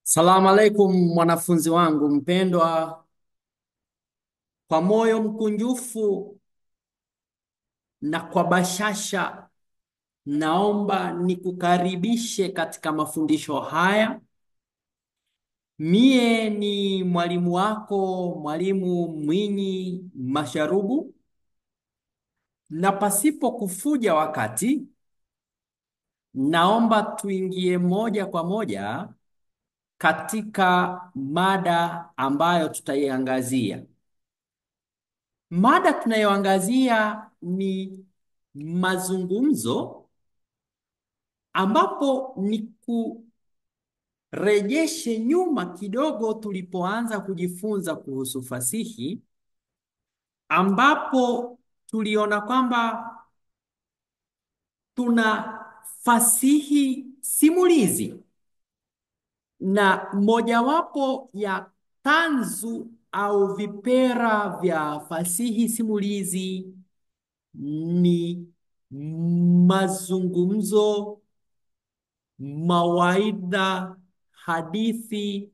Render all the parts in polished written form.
Salamu alaikum mwanafunzi wangu mpendwa, kwa moyo mkunjufu na kwa bashasha, naomba nikukaribishe katika mafundisho haya. Mie ni mwalimu wako, Mwalimu Mwinyi Masharubu, na pasipo kufuja wakati, naomba tuingie moja kwa moja katika mada ambayo tutaiangazia. Mada tunayoangazia ni mazungumzo, ambapo ni kurejeshe nyuma kidogo tulipoanza kujifunza kuhusu fasihi, ambapo tuliona kwamba tuna fasihi simulizi na mojawapo ya tanzu au vipera vya fasihi simulizi ni mazungumzo, mawaidha, hadithi,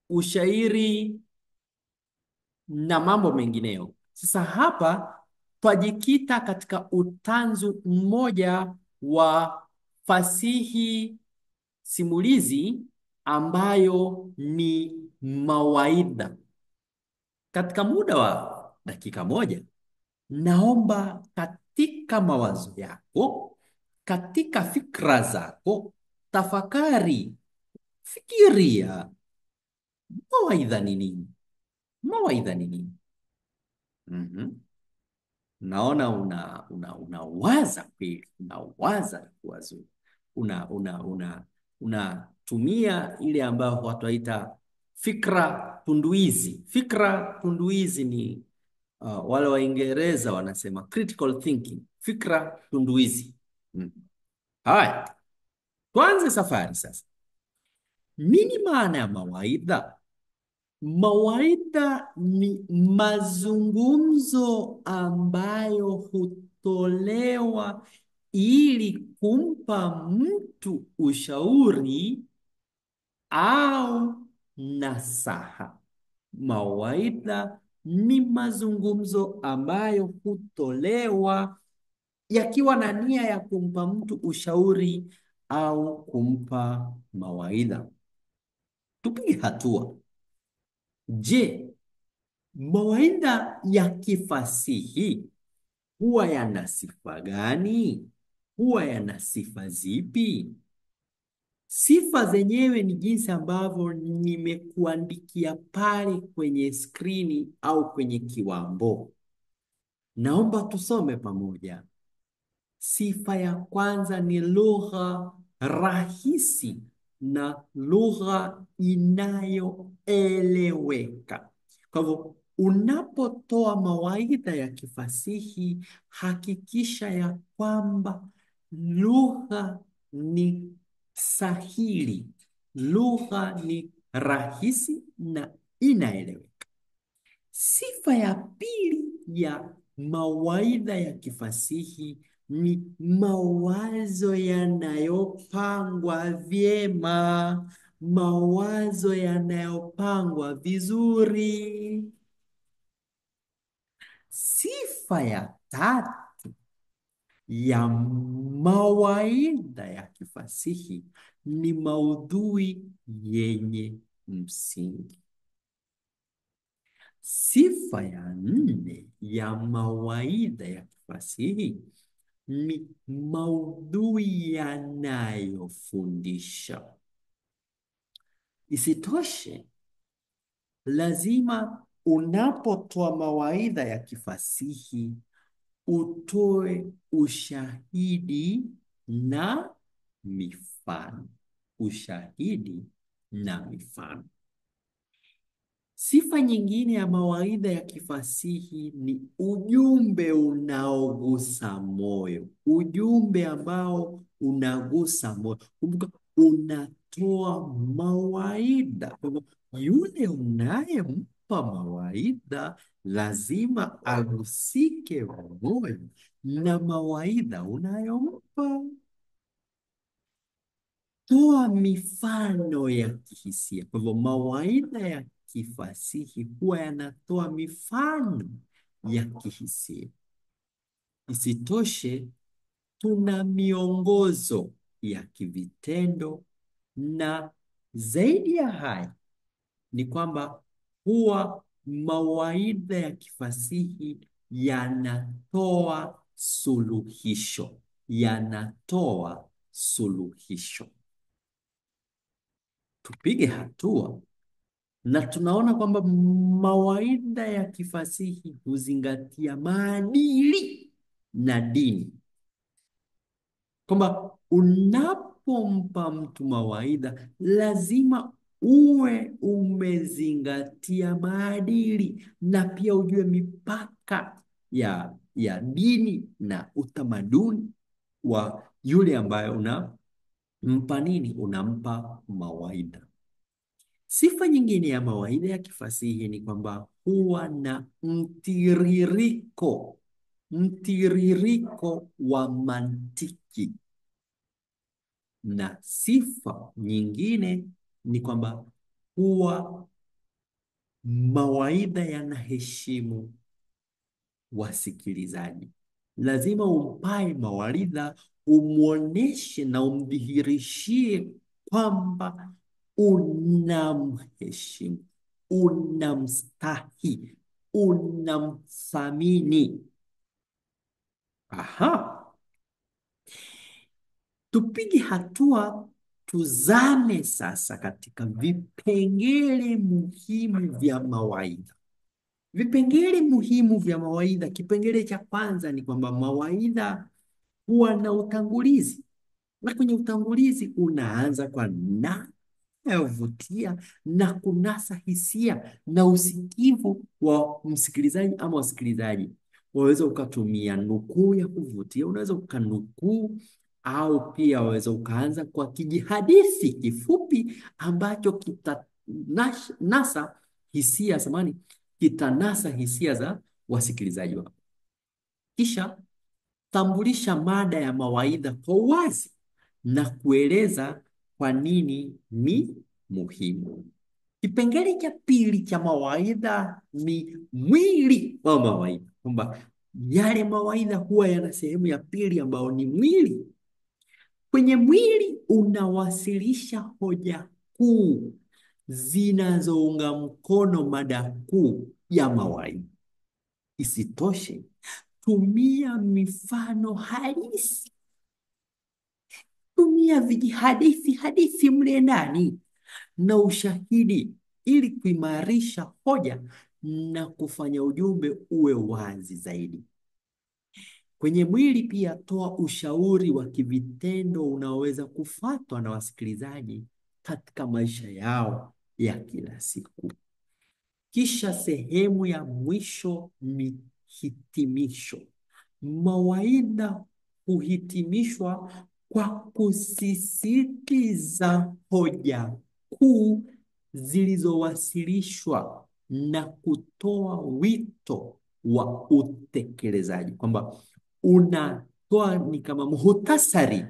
ushairi na mambo mengineyo. Sasa hapa twajikita katika utanzu mmoja wa fasihi simulizi ambayo ni mawaidha. Katika muda wa dakika moja, naomba katika mawazo yako, katika fikra zako, tafakari, fikiria, mawaidha ni nini? Mawaidha ni nini? Mhm. Naona unawaza kweli, unawaza kuwazo, unatumia ile ambayo watu waita fikra tunduizi. Fikra tunduizi ni wale Waingereza wanasema critical thinking, fikra tunduizi. Haya, tuanze safari sasa. Nini maana ya mawaidha? Mawaidha ni mazungumzo ambayo hutolewa ili kumpa mtu ushauri au nasaha. Mawaidha ni mazungumzo ambayo hutolewa yakiwa na nia ya kumpa mtu ushauri au kumpa mawaidha. Tupige hatua. Je, mawaidha ya kifasihi huwa yana sifa gani? Huwa yana sifa zipi? Sifa zenyewe ni jinsi ambavyo nimekuandikia pale kwenye skrini au kwenye kiwambo. Naomba tusome pamoja. Sifa ya kwanza ni lugha rahisi na lugha inayoeleweka. Kwa hivyo unapotoa mawaidha ya kifasihi, hakikisha ya kwamba lugha ni sahili, lugha ni rahisi na inaeleweka. Sifa ya pili ya mawaidha ya kifasihi ni mawazo yanayopangwa vyema, mawazo yanayopangwa vizuri. Sifa ya tatu ya mawaidha ya kifasihi ni maudhui yenye msingi. Sifa ya nne ya mawaidha ya kifasihi ni maudhui yanayofundisha. Isitoshe, lazima unapotoa mawaidha ya kifasihi utoe ushahidi na mifano. Ushahidi na mifano. Sifa nyingine ya mawaidha ya kifasihi ni ujumbe unaogusa moyo. Ujumbe ambao unagusa moyo. Kumbuka, unatoa mawaidha. Yule unayempa mawaidha lazima agusike moyo na mawaidha unayompa. toa mifano ya kihisia. Kwa hivyo mawaidha ya kifasihi huwa yanatoa mifano ya kihisia. Isitoshe, tuna miongozo ya kivitendo, na zaidi ya haya ni kwamba huwa mawaidha ya kifasihi yanatoa suluhisho, yanatoa suluhisho. Tupige hatua, na tunaona kwamba mawaidha ya kifasihi huzingatia maadili na dini, kwamba unapompa mtu mawaidha lazima uwe umezingatia maadili na pia ujue mipaka ya dini na utamaduni wa yule ambaye unampa mawaidha. Sifa nyingine ya mawaidha ya kifasihi ni kwamba huwa na mtiririko wa mantiki, na sifa nyingine ni kwamba huwa mawaidha yanaheshimu wasikilizaji. Lazima umpae mawaidha, umwoneshe na umdhihirishie kwamba unamheshimu, unamstahi, unamthamini. Tupige hatua, tuzame sasa katika vipengele muhimu vya mawaidha. Vipengele muhimu vya mawaidha, kipengele cha kwanza ni kwamba mawaidha huwa na utangulizi, na kwenye utangulizi unaanza kwa inayovutia na kunasa hisia na usikivu wa msikilizaji ama wasikilizaji. Waweza ukatumia nukuu ya kuvutia, unaweza ukanukuu, au pia waweza ukaanza kwa kijihadithi kifupi ambacho kitanasa hisia za wasikilizaji wako. Kisha tambulisha mada ya mawaidha kwa uwazi na kueleza kwa nini ni muhimu. Kipengele cha pili cha mawaidha ni mwili wa mawaidha, kwamba yale mawaidha huwa yana sehemu ya pili ambayo ni mwili. Kwenye mwili unawasilisha hoja kuu zinazounga mkono mada kuu ya mawaidha. Isitoshe, tumia mifano halisi, tumia hadithi mle ndani na ushahidi ili kuimarisha hoja na kufanya ujumbe uwe wazi zaidi. Kwenye mwili pia toa ushauri wa kivitendo unaoweza kufuatwa na wasikilizaji katika maisha yao ya kila siku. Kisha sehemu ya mwisho ni hitimisho. Mawaidha huhitimishwa kwa kusisitiza hoja kuu zilizowasilishwa na kutoa wito wa utekelezaji, kwamba unatoa ni kama muhtasari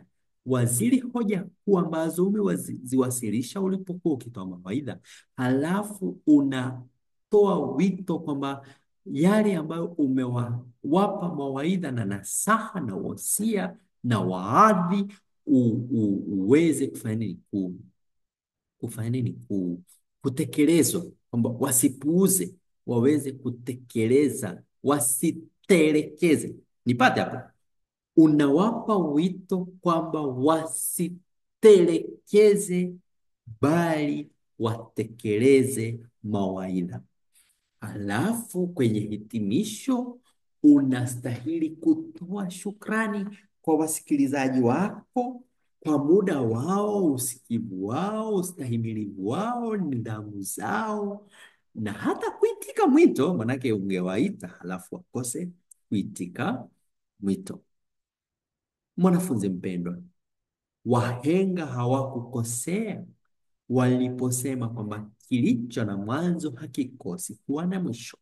wa zile hoja kuu ambazo umeziwasilisha ulipokuwa ukitoa mawaidha, halafu unatoa wito kwamba yale ambayo umewapa mawaidha na nasaha na wosia na waadhi uweze kufanya nini? Kutekelezwa, kwamba wasipuuze, waweze kutekeleza, wasitelekeze. Nipate hapo, unawapa wito kwamba wasitelekeze, bali watekeleze mawaidha. Alafu kwenye hitimisho unastahili kutoa shukrani kwa wasikilizaji wako kwa muda wao, usikivu wao, ustahimilivu wao, nidhamu zao, na hata kuitika mwito, manake ungewaita halafu wakose kuitika mwito. Mwanafunzi mpendwa, wahenga hawakukosea waliposema kwamba kilicho na mwanzo hakikosi kuwa na mwisho.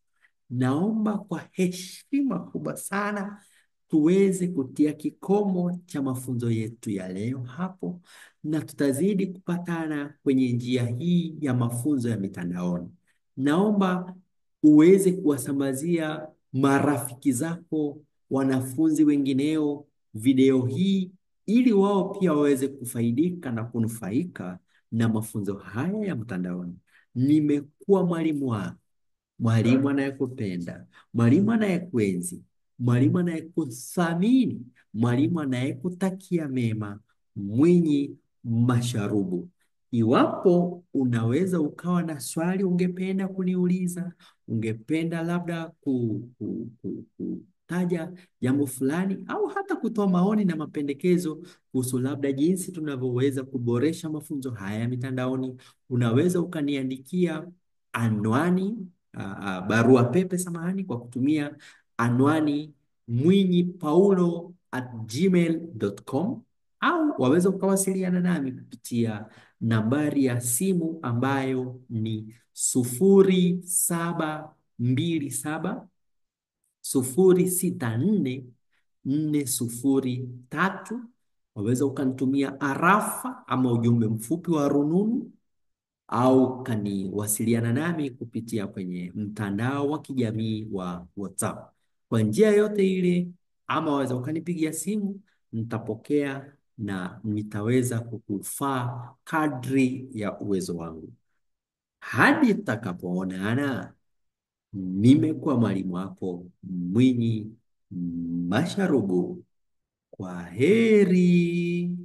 Naomba kwa heshima kubwa sana tuweze kutia kikomo cha mafunzo yetu ya leo hapo, na tutazidi kupatana kwenye njia hii ya mafunzo ya mitandaoni. Naomba uweze kuwasambazia marafiki zako, wanafunzi wengineo video hii, ili wao pia waweze kufaidika na kunufaika na mafunzo haya ya mtandaoni. Nimekuwa mwalimu wako, mwalimu anayekupenda, mwalimu anayekuenzi, mwalimu anayekuthamini, mwalimu anayekutakia mema, Mwinyi Masharubu. Iwapo unaweza ukawa na swali ungependa kuniuliza, ungependa labda kutaja jambo fulani, au hata kutoa maoni na mapendekezo kuhusu labda jinsi tunavyoweza kuboresha mafunzo haya ya mitandaoni, unaweza ukaniandikia anwani barua pepe, samahani, kwa kutumia anwani mwinyipaulo@gmail.com, au waweza ukawasiliana nami kupitia nambari ya simu ambayo ni 0727 064 403. Waweza ukanitumia arafa ama ujumbe mfupi wa rununu, au kaniwasiliana nami kupitia kwenye mtandao wa kijamii wa WhatsApp. Kwa njia yote ile, ama waweza ukanipigia simu, nitapokea na nitaweza kukufaa kadri ya uwezo wangu. Hadi tutakapoonana, nimekuwa mwalimu wako Mwinyi Masharubu. Kwa heri.